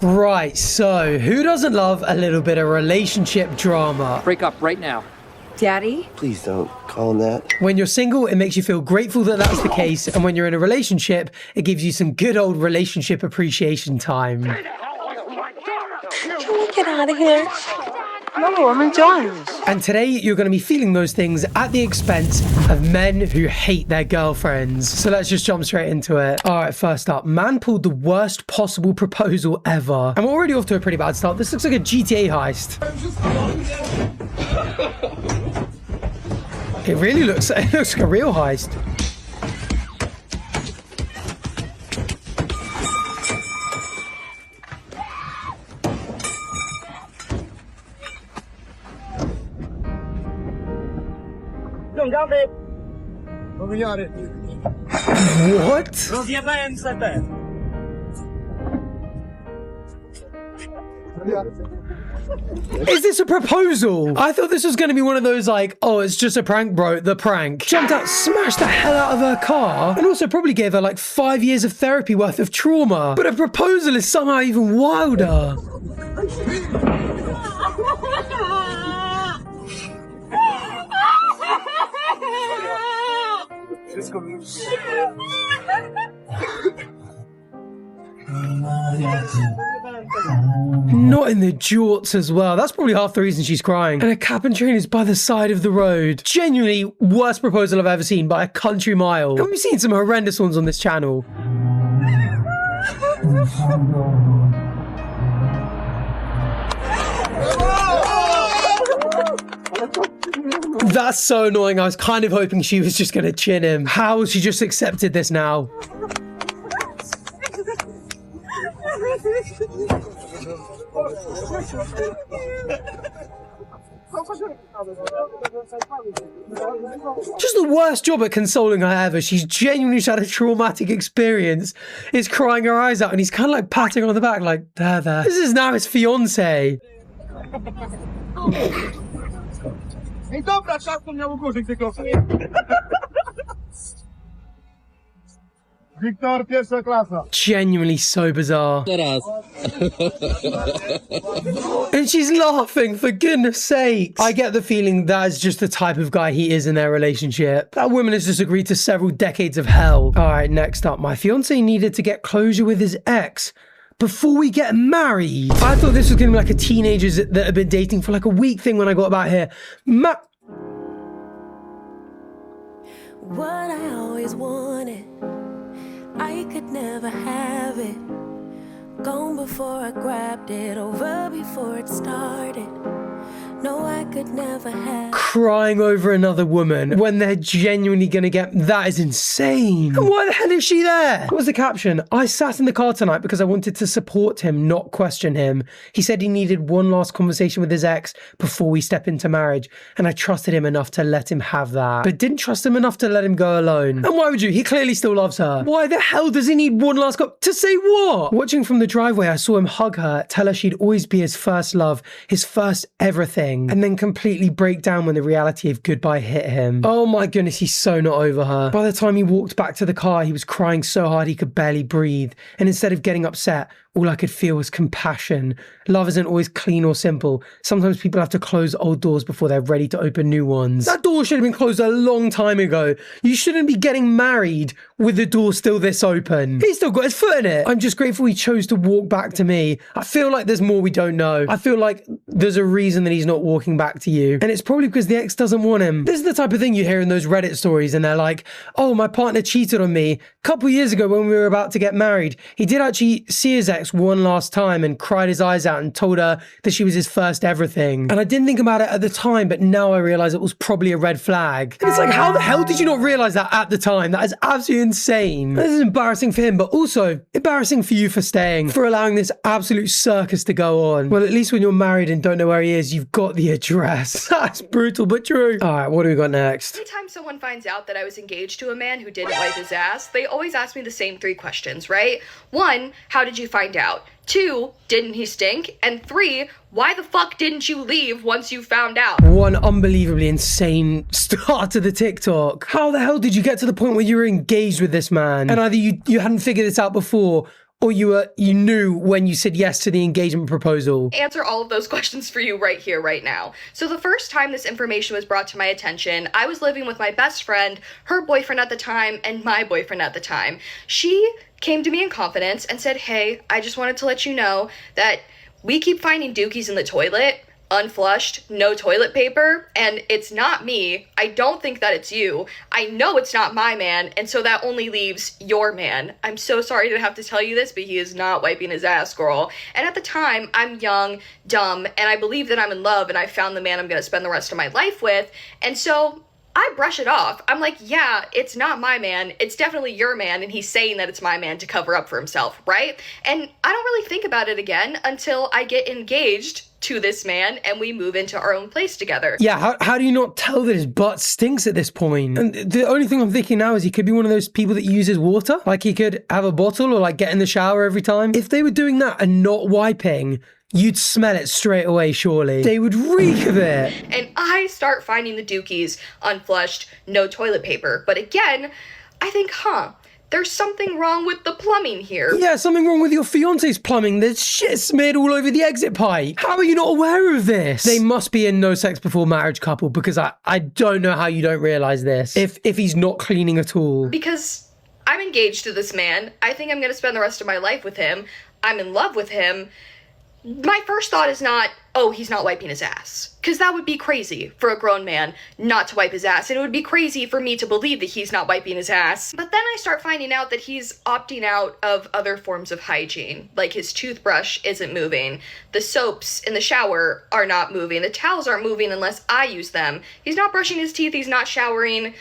Right, so who doesn't love a little bit of relationship drama? Break up right now. Daddy? Please don't call him that. When you're single, it makes you feel grateful that that's the case, and when you're in a relationship, it gives you some good old relationship appreciation time. Can we get out of here? No, I'm enjoying this. And today, you're going to be feeling those things at the expense of men who hate their girlfriends. So let's just jump straight into it. All right, first up, man pulled the worst possible proposal ever. I'm already off to a pretty bad start. This looks like a GTA heist. It really looks like a real heist. What? Is this a proposal? I thought this was going to be one of those like, oh, it's just a prank, bro, the prank. Jumped out, smashed the hell out of her car, and also probably gave her like 5 years of therapy worth of trauma. But a proposal is somehow even wilder. Not in the jorts as well. That's probably half the reason she's crying. And a cap and train is by the side of the road. Genuinely worst proposal I've ever seen by a country mile. And we've seen some horrendous ones on this channel. That's so annoying. I was kind of hoping she was just going to chin him. How has she just accepted this now? Just the worst job at consoling her ever. She's genuinely had a traumatic experience. Is crying her eyes out and he's kind of like patting her on the back like, there. This is now his fiancé. Genuinely so bizarre. And she's laughing, for goodness sakes. I get the feeling that is just the type of guy he is in their relationship. That woman has just agreed to several decades of hell. All right, next up. My fiance needed to get closure with his ex before we get married. I thought this was going to be like a teenagers that have been dating for like a week thing when I got about here. What I always wanted, I could never have it. Gone before I grabbed it, over before it started. No, I could never have. Crying over another woman when they're genuinely gonna get... That is insane. And why the hell is she there? What was the caption? I sat in the car tonight because I wanted to support him, not question him. He said he needed one last conversation with his ex before we step into marriage. And I trusted him enough to let him have that. But didn't trust him enough to let him go alone. And why would you? He clearly still loves her. Why the hell does he need one last to say what? Watching from the driveway, I saw him hug her, tell her she'd always be his first love, his first everything. And then completely break down when the reality of goodbye hit him. Oh my goodness, he's so not over her. By the time he walked back to the car, he was crying so hard he could barely breathe. And instead of getting upset, all I could feel was compassion. Love isn't always clean or simple. Sometimes people have to close old doors before they're ready to open new ones. That door should have been closed a long time ago. You shouldn't be getting married with the door still this open. He's still got his foot in it. I'm just grateful he chose to walk back to me. I feel like there's more we don't know. I feel like there's a reason that he's not walking back to you. And it's probably because the ex doesn't want him. This is the type of thing you hear in those Reddit stories and they're like, oh, my partner cheated on me. A couple years ago when we were about to get married, he did actually see his ex one last time and cried his eyes out and told her that she was his first everything. And I didn't think about it at the time, but now I realize it was probably a red flag. And it's like, how the hell did you not realize that at the time? That is absolutely insane. This is embarrassing for him, but also embarrassing for you for staying, for allowing this absolute circus to go on. Well, at least when you're married and don't know where he is, you've got the address. That's brutal, but true. All right, what do we got next? Anytime someone finds out that I was engaged to a man who didn't wipe his ass, they always ask me the same 3 questions, right? 1, how did you find out? 2, didn't he stink? And 3, why the fuck didn't you leave once you found out? One unbelievably insane start to the TikTok. How the hell did you get to the point where you were engaged with this man? And either you hadn't figured this out before, or you knew when you said yes to the engagement proposal? Answer all of those questions for you right here, right now. So the first time this information was brought to my attention, I was living with my best friend, her boyfriend at the time, and my boyfriend at the time. She came to me in confidence and said, hey, I just wanted to let you know that we keep finding dookies in the toilet, unflushed, no toilet paper, and it's not me. I don't think that it's you. I know it's not my man, and so that only leaves your man. I'm so sorry to have to tell you this, but he is not wiping his ass, girl. And at the time, I'm young, dumb, and I believe that I'm in love, and I found the man I'm gonna spend the rest of my life with, and so I brush it off. I'm like, yeah, it's not my man. It's definitely your man, and he's saying that it's my man to cover up for himself, right? And I don't really think about it again until I get engaged to this man and we move into our own place together. Yeah, how do you not tell that his butt stinks at this point? And the only thing I'm thinking now is he could be one of those people that uses water. Like he could have a bottle or like get in the shower every time. If they were doing that and not wiping, you'd smell it straight away, surely. They would reek of it. And I start finding the dookies, unflushed, no toilet paper. But again, I think, there's something wrong with the plumbing here. Yeah, something wrong with your fiance's plumbing. There's shit smeared all over the exit pipe. How are you not aware of this? They must be a no sex before marriage couple, because I don't know how you don't realize this. If he's not cleaning at all. Because I'm engaged to this man. I think I'm going to spend the rest of my life with him. I'm in love with him. My first thought is not, oh, he's not wiping his ass. Because that would be crazy for a grown man not to wipe his ass. And it would be crazy for me to believe that he's not wiping his ass. But then I start finding out that he's opting out of other forms of hygiene. Like his toothbrush isn't moving. The soaps in the shower are not moving. The towels aren't moving unless I use them. He's not brushing his teeth. He's not showering.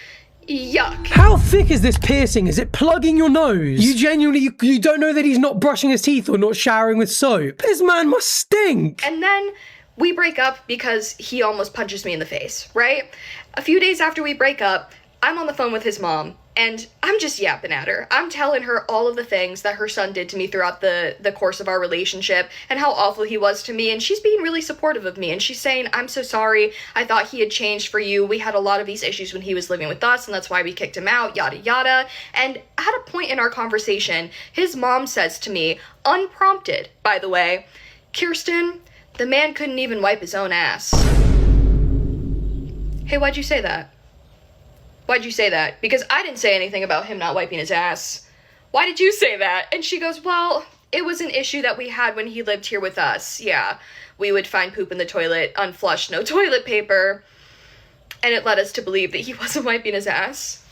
Yuck. How thick is this piercing? Is it plugging your nose? You genuinely, you don't know that he's not brushing his teeth or not showering with soap? This man must stink. And then we break up because he almost punches me in the face, right? A few days after we break up, I'm on the phone with his mom, and I'm just yapping at her. I'm telling her all of the things that her son did to me throughout the course of our relationship and how awful he was to me, and she's being really supportive of me, and she's saying, I'm so sorry, I thought he had changed for you, we had a lot of these issues when he was living with us, and that's why we kicked him out, yada yada. And at a point in our conversation, his mom says to me, unprompted, by the way, Kirsten, the man couldn't even wipe his own ass. Hey, why'd you say that? Why'd you say that? Because I didn't say anything about him not wiping his ass. Why did you say that? And she goes, well, it was an issue that we had when he lived here with us. Yeah, we would find poop in the toilet, unflushed, no toilet paper. And it led us to believe that he wasn't wiping his ass.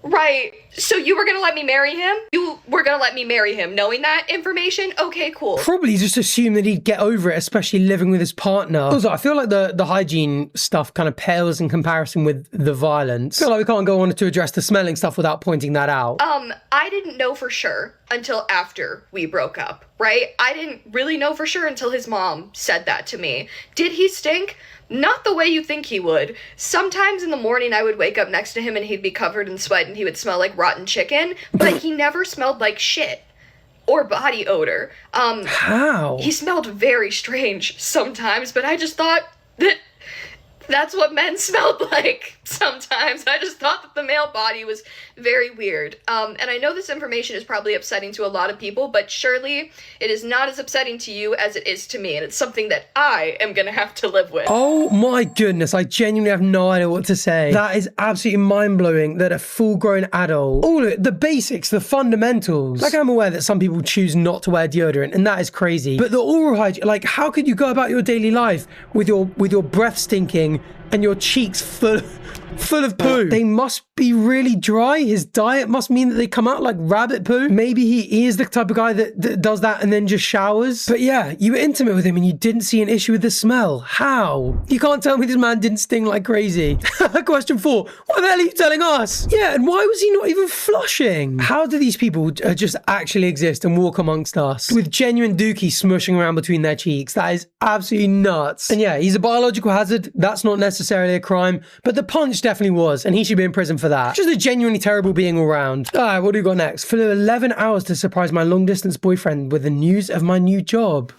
Right, so you were gonna let me marry him? You were gonna let me marry him knowing that information? Okay, cool. Probably just assumed that he'd get over it, especially living with his partner. Also, I feel like the hygiene stuff kind of pales in comparison with the violence. I feel like we can't go on to address the smelling stuff without pointing that out. I didn't know for sure until after we broke up, right? I didn't really know for sure until his mom said that to me. Did he stink? Not the way you think he would. Sometimes in the morning I would wake up next to him and he'd be covered in sweat and he would smell like rotten chicken, but he never smelled like shit or body odor. How? He smelled very strange sometimes, but I just thought that that's what men smelled like sometimes. I just thought that the male body was very weird. And I know this information is probably upsetting to a lot of people, but surely it is not as upsetting to you as it is to me, and it's something that I am gonna have to live with. Oh my goodness, I genuinely have no idea what to say. That is absolutely mind-blowing that a full-grown adult, all of it, the basics, the fundamentals. Like, I'm aware that some people choose not to wear deodorant, and that is crazy. But the oral hygiene, like, how could you go about your daily life with your breath stinking and your cheeks full of poo? They must be really dry. His diet must mean that they come out like rabbit poo. Maybe he is the type of guy that does that and then just showers. But yeah, you were intimate with him and you didn't see an issue with the smell. How? You can't tell me this man didn't sting like crazy. Question 4. What the hell are you telling us? Yeah, and why was he not even flushing? How do these people just actually exist and walk amongst us with genuine dookie smushing around between their cheeks? That is absolutely nuts. And yeah, he's a biological hazard. That's not necessarily a crime, but the punch definitely was, and he should be in prison for that. Just a genuinely terrible being all round. All right, what do we got next? Flew 11 hours to surprise my long-distance boyfriend with the news of my new job.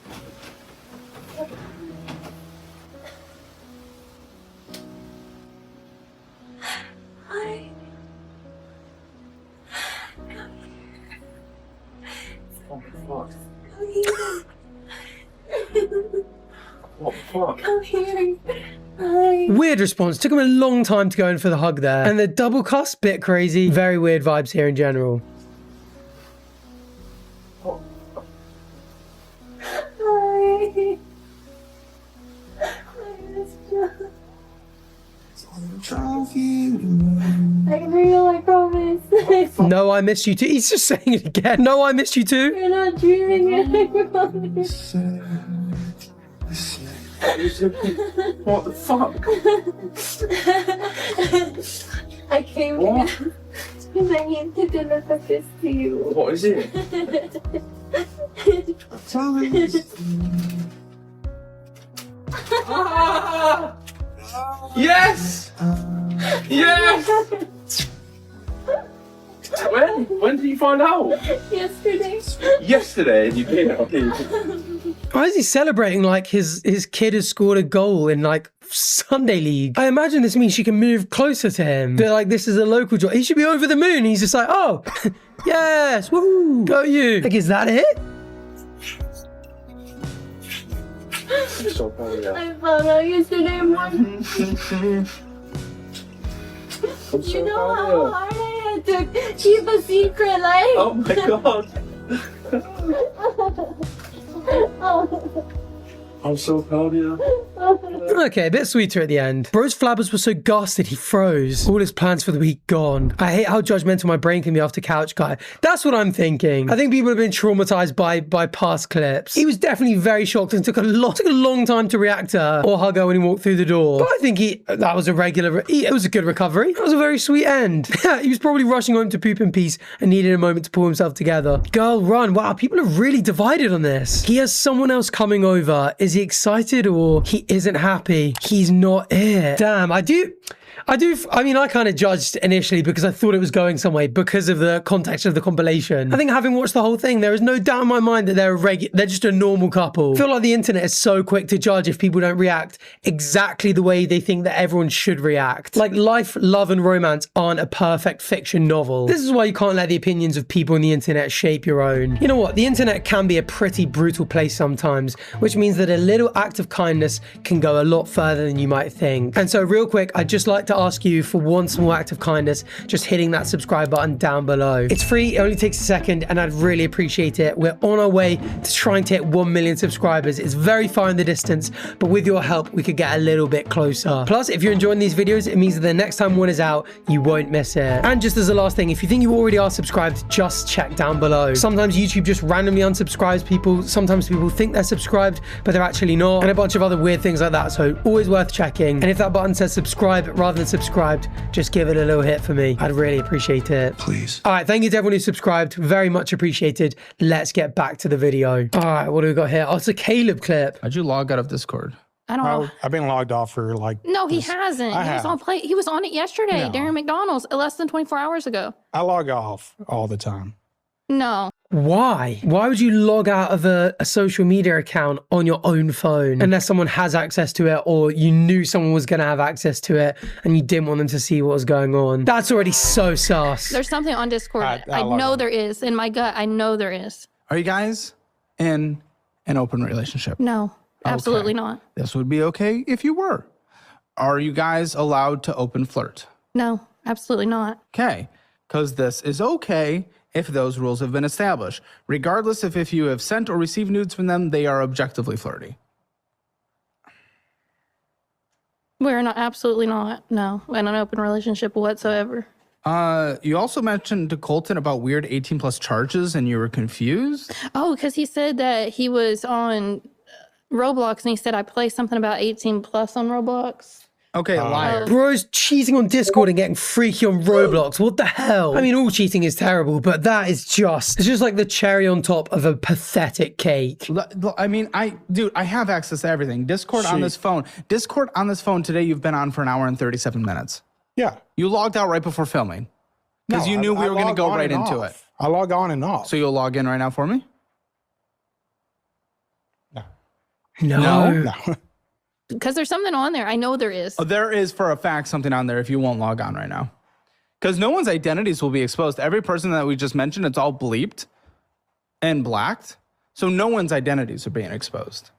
Hi. What the fuck? Come here. Hi. Weird response. Took him a long time to go in for the hug there. And the double cuss, bit crazy. Very weird vibes here in general. Hi. I real, I promise. No, I missed you too. He's just saying it again. No, I missed you too. You're not dreaming it, I promise. What the fuck? I came here because I need to deliver this to you. What is it? Ah! Yes! Yes! When did you find out? Yesterday. Yesterday, and you did it. Why is he celebrating like his kid has scored a goal in like Sunday League? I imagine this means she can move closer to him. They're like, this is a local job. He should be over the moon. He's just like, oh, yes, woohoo, go you. Like, is that it? So proud of you. I found out yesterday morning. I'm so You know proud how of you. hard I had to keep a secret, like. Oh my god. I'm so proud of you. Okay, a bit sweeter at the end. Bro's flabbers were so ghastly he froze. All his plans for the week gone. I hate how judgmental my brain can be after Couch Guy. That's what I'm thinking. I think people have been traumatized by past clips. He was definitely very shocked and took a long time to react to her or hug her when he walked through the door. But I think that was a regular, it was a good recovery. That was a very sweet end. He was probably rushing home to poop in peace and needed a moment to pull himself together. Girl, run. Wow, people are really divided on this. He has someone else coming over. Is he excited or he isn't happy? He's not here. Damn, I mean, I kind of judged initially because I thought it was going some way because of the context of the compilation. I think having watched the whole thing, there is no doubt in my mind that they're just a normal couple. I feel like the internet is so quick to judge if people don't react exactly the way they think that everyone should react. Like, life, love, and romance aren't a perfect fiction novel. This is why you can't let the opinions of people on the internet shape your own. You know what? The internet can be a pretty brutal place sometimes, which means that a little act of kindness can go a lot further than you might think. And so real quick, I'd just like to ask you for one small act of kindness, just hitting that subscribe button down below. It's free, it only takes a second, and I'd really appreciate it. We're on our way to trying to hit 1 million subscribers. It's very far in the distance, but with your help, we could get a little bit closer. Plus, if you're enjoying these videos, it means that the next time one is out, you won't miss it. And just as a last thing, if you think you already are subscribed, just check down below. Sometimes YouTube just randomly unsubscribes people. Sometimes people think they're subscribed, but they're actually not, and a bunch of other weird things like that. So always worth checking. And if that button says subscribe rather than subscribed, just give it a little hit for me. I'd really appreciate it. Please. All right, thank you to everyone who subscribed. Very much appreciated. Let's get back to the video. All right, what do we got here? Oh, it's a Caleb clip. How'd you log out of Discord? I don't know. I've been logged off for like... No, he hasn't. I He was have. on play. He was on it yesterday No. during McDonald's, less than 24 hours ago. I log off all the time. No. Why? Why would you log out of a social media account on your own phone unless someone has access to it or you knew someone was going to have access to it and you didn't want them to see what was going on? That's already so sus. There's something on Discord. I I log know on. there is. In my gut, I know there is. Are you guys in an open relationship? No, absolutely not. This would be okay if you were. Are you guys allowed to open flirt? No, absolutely not. Okay, because this is okay if those rules have been established. Regardless of if you have sent or received nudes from them, they are objectively flirty. We're not, absolutely not. No, in an open relationship whatsoever. You also mentioned to Colton about weird 18 plus charges and you were confused? Oh, because he said that he was on Roblox and he said I play something about 18 plus on Roblox. Okay, liar. Bro's cheating on Discord and getting freaky on Roblox. What the hell? I mean, all cheating is terrible, but that is it's just like the cherry on top of a pathetic cake. I mean, dude, I have access to everything. Discord on this phone. Discord on this phone today, you've been on for an hour and 37 minutes. Yeah. You logged out right before filming. Because you knew we were going to go right into it. I log on and off. So you'll log in right now for me? No. No. Because there's something on there. I know there is. Oh, there is for a fact something on there if you won't log on right now. Because no one's identities will be exposed. Every person that we just mentioned, it's all bleeped and blacked. So no one's identities are being exposed.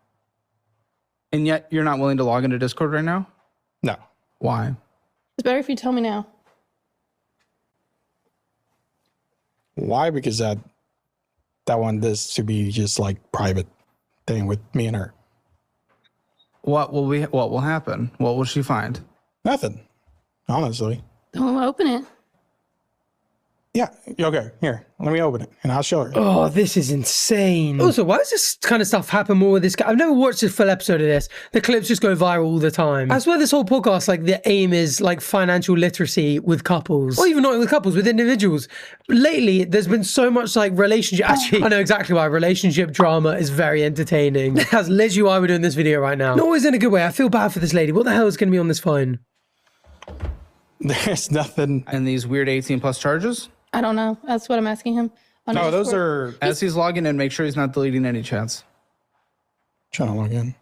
And yet you're not willing to log into Discord right now? No. Why? It's better if you tell me now. Why? Because I want this to be just like private thing with me and her. What will happen? What will she find? Nothing. Honestly. Don't open it. Yeah. Okay. Here, let me open it and I'll show her. Oh, this is insane. Also, why does this kind of stuff happen more with this guy? I've never watched a full episode of this. The clips just go viral all the time. I swear this whole podcast, like the aim is like financial literacy with couples. Or even not with couples, with individuals. Lately, there's been so much like relationship. Actually, I know exactly why. Relationship drama is very entertaining. That's literally why we're doing this video right now. Not always in a good way. I feel bad for this lady. What the hell is going to be on this phone? There's nothing. And these weird 18 plus charges? I don't know. That's what I'm asking him. No, those are. As he's logging in, make sure he's not deleting any chats. Trying to log in.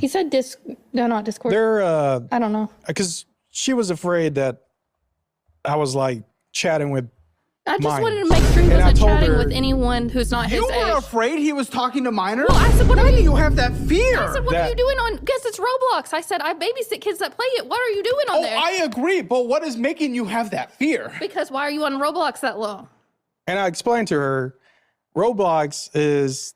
He said no, not Discord. They're I don't know. because she was afraid that I was like chatting with. I just minors. wanted to make sure he And I wasn't told chatting her- with anyone who's not his You age. were afraid he was talking to minors? Well, I said, what Why are do you- you have that fear? I said, what are that- you doing on? Guess it's Roblox. I said, I babysit kids that play it. What are you doing on Oh, there? I agree, but what is making you have that fear? Because why are you on Roblox that long? And I explained to her, Roblox is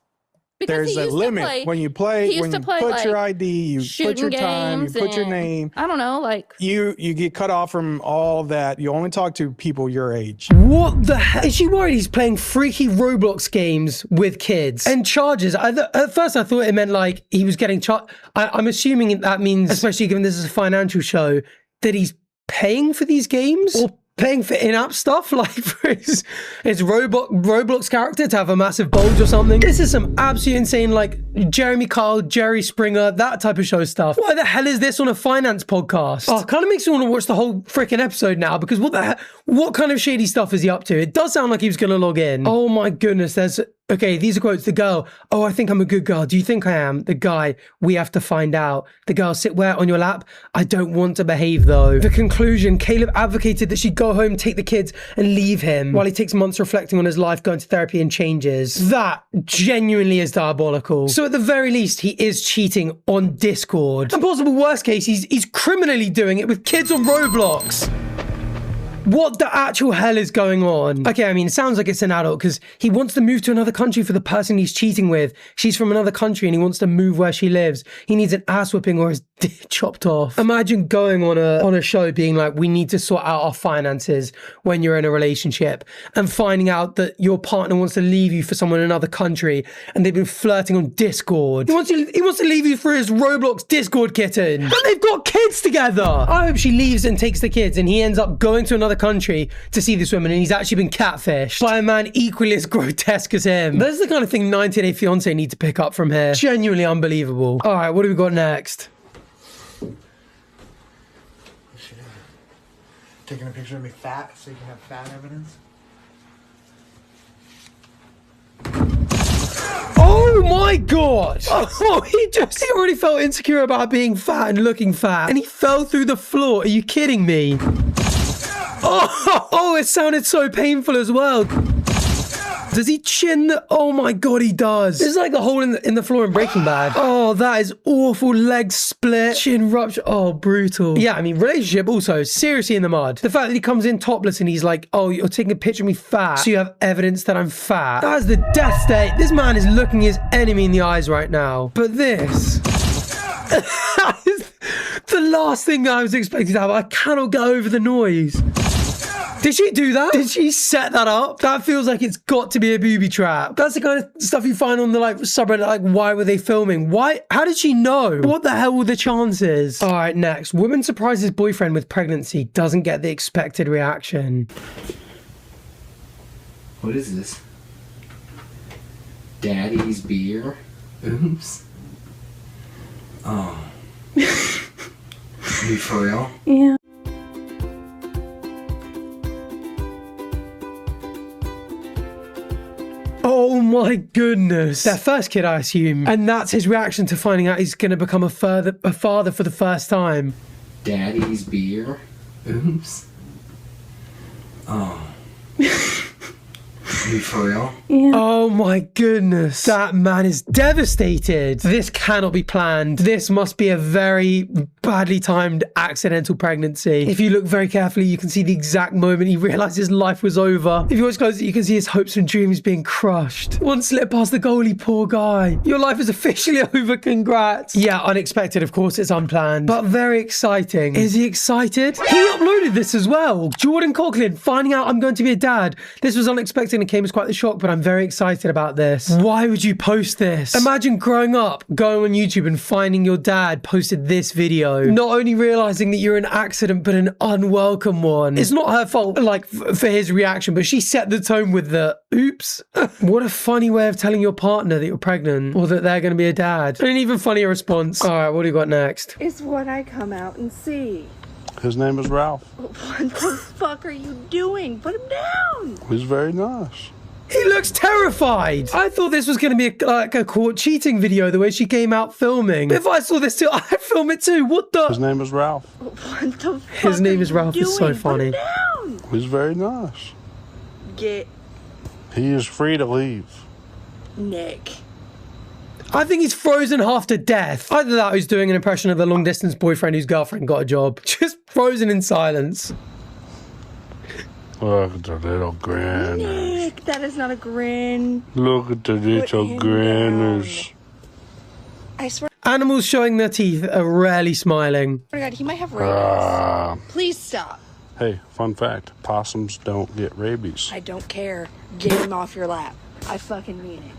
Because there's he a used to limit play- when you he play. used When to you play, put like, your ID, you put your shooting time, you games put your and- name. I don't know, like You get cut off from all of that. You only talk to people your age. What the hell? Is she worried he's playing freaky Roblox games with kids? And charges. At first I thought it meant like he was getting charged. I'm assuming that means, especially given this is a financial show, that he's paying for these games? Or paying for in-app stuff, like for his Roblox character to have a massive bulge or something. This is some absolute insane, like Jeremy Kyle, Jerry Springer, that type of show stuff. Why the hell is this on a finance podcast? Oh, it kind of makes me want to watch the whole freaking episode now, because what the hell, what kind of shady stuff is he up to? It does sound like he was going to log in. Oh my goodness, okay, these are quotes. The girl, oh, I think I'm a good girl. Do you think I am? The guy, we have to find out. The girl, sit where on your lap? I don't want to behave though. The conclusion, Caleb advocated that she go home, take the kids and leave him while he takes months reflecting on his life, going to therapy and changes. That genuinely is diabolical. So at the very least, he is cheating on Discord. And possible worst case, he's criminally doing it with kids on Roblox. What the actual hell is going on? Okay, I mean, it sounds like it's an adult because he wants to move to another country for the person he's cheating with. She's from another country and he wants to move where she lives. He needs an ass whipping or his dick chopped off. Imagine going on a show being like, we need to sort out our finances when you're in a relationship, and finding out that your partner wants to leave you for someone in another country and they've been flirting on Discord. He wants to leave you for his Roblox Discord kitten. And they've got kids together. I hope she leaves and takes the kids and he ends up going to another country to see this woman and he's actually been catfished by a man equally as grotesque as him. That's the kind of thing 90 Day Fiancé need to pick up from here. Genuinely unbelievable. All right, what do we got next? Taking a picture of me fat so you can have fat evidence. Oh my god! Oh, he already felt insecure about being fat and looking fat, and he fell through the floor. Are you kidding me? Oh, it sounded so painful as well. Does he chin the... Oh my god, he does. This is like the hole in the floor in Breaking Bad. Oh, that is awful. Leg split, chin rupture. Oh, brutal. Yeah, I mean, relationship also seriously in the mud. The fact that he comes in topless and he's like, oh, you're taking a picture of me fat, so you have evidence that I'm fat. That is the death state. This man is looking his enemy in the eyes right now. But this... the last thing I was expecting to have. I cannot get over the noise. Did she do that? Did she set that up? That feels like it's got to be a booby trap. That's the kind of stuff you find on the like subreddit, like why were they filming? Why? How did she know? What the hell were the chances? All right, next. Woman surprises boyfriend with pregnancy, doesn't get the expected reaction. What is this? Daddy's beer? Oops. Oh. You for real? Yeah. Oh my goodness. Their first kid, I assume. And that's his reaction to finding out he's going to become a father for the first time. Daddy's beer? Oops. Oh. You You for real? Yeah. Oh my goodness. That man is devastated. This cannot be planned. This must be a very badly timed accidental pregnancy. If you look very carefully, you can see the exact moment he realized his life was over. If you watch closely, you can see his hopes and dreams being crushed. One slip past the goalie, poor guy. Your life is officially over, congrats. Yeah, unexpected, of course, it's unplanned, but very exciting. Is he excited? He uploaded this as well. Jordan Coughlin, finding out I'm going to be a dad. This was unexpected and came as quite the shock, but I'm very excited about this. Why would you post this? Imagine growing up, going on YouTube and finding your dad posted this video. Not only realizing that you're an accident, but an unwelcome one. It's not her fault, like, for his reaction, but she set the tone with the oops. What a funny way of telling your partner that you're pregnant or that they're going to be a dad. And an even funnier response. All right, what do you got next? It's what I come out and see. His name is Ralph. What the fuck are you doing? Put him down. He's very nice. He looks terrified. I thought this was going to be like a caught cheating video, the way she came out filming. If I saw this too, I'd film it too. What the? His name is Ralph. What the fuck His name is Ralph. It's so funny. Put him down. He's very nice. Get He is free to leave. Nick. I think he's frozen half to death. Either that or he's doing an impression of the long distance boyfriend whose girlfriend got a job. Just frozen in silence. Look at the little grinners. Nick, that is not a grin. Look at the little him grinners. I swear Animals showing their teeth are rarely smiling. to God, he might have rabies. Please stop. Hey, fun fact. Possums don't get rabies. I don't care. Get him off your lap. I fucking mean it.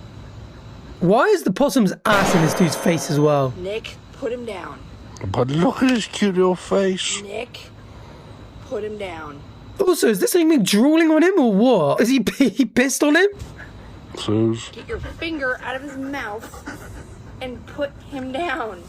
Why is the possum's ass in this dude's face as well? Nick, put him down. But look at his cute little face. Nick, put him down. Also, is this thing drooling on him or what? Is he pissed on him? Suze. Get your finger out of his mouth and put him down.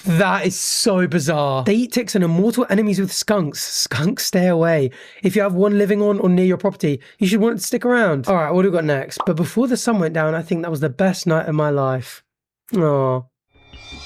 That is so bizarre. They eat ticks and are mortal enemies with skunks. Skunks, stay away. If you have one living on or near your property, you should want it to stick around. All right, what do we got next? But before the sun went down, I think that was the best night of my life. Aww.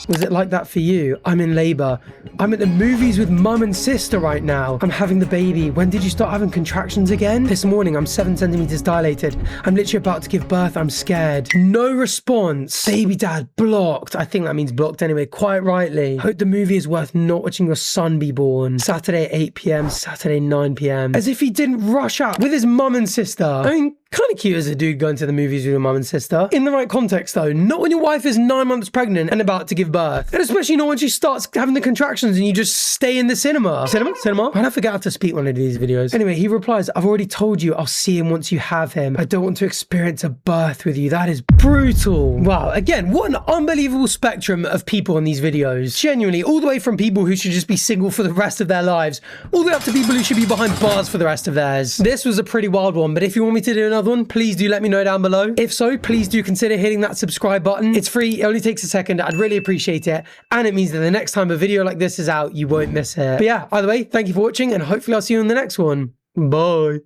Was it like that for you? I'm in labor. I'm at the movies with mum and sister right now. I'm having the baby. When did you start having contractions again? This morning, I'm 7 centimeters dilated. I'm literally about to give birth. I'm scared. No response. Baby dad blocked. I think that means blocked anyway, quite rightly. Hope the movie is worth not watching your son be born. Saturday 8 p.m, Saturday 9 p.m. As if he didn't rush out with his mum and sister. I mean, kind of cute as a dude going to the movies with your mum and sister. In the right context though, not when your wife is 9 months pregnant and about to give birth. And especially not when she starts having the contractions and you just stay in the cinema. Cinema? Why do I forget how to speak one of these videos? Anyway, he replies, I've already told you I'll see him once you have him. I don't want to experience a birth with you. That is brutal. Wow, again, what an unbelievable spectrum of people in these videos. Genuinely, all the way from people who should just be single for the rest of their lives, all the way up to people who should be behind bars for the rest of theirs. This was a pretty wild one, but if you want me to do another one, please do let me know down below. If so, please do consider hitting that subscribe button. It's free, it only takes a second. I'd really appreciate it. And it means that the next time a video like this is out, you won't miss it. But yeah, either way, thank you for watching and hopefully I'll see you in the next one. Bye.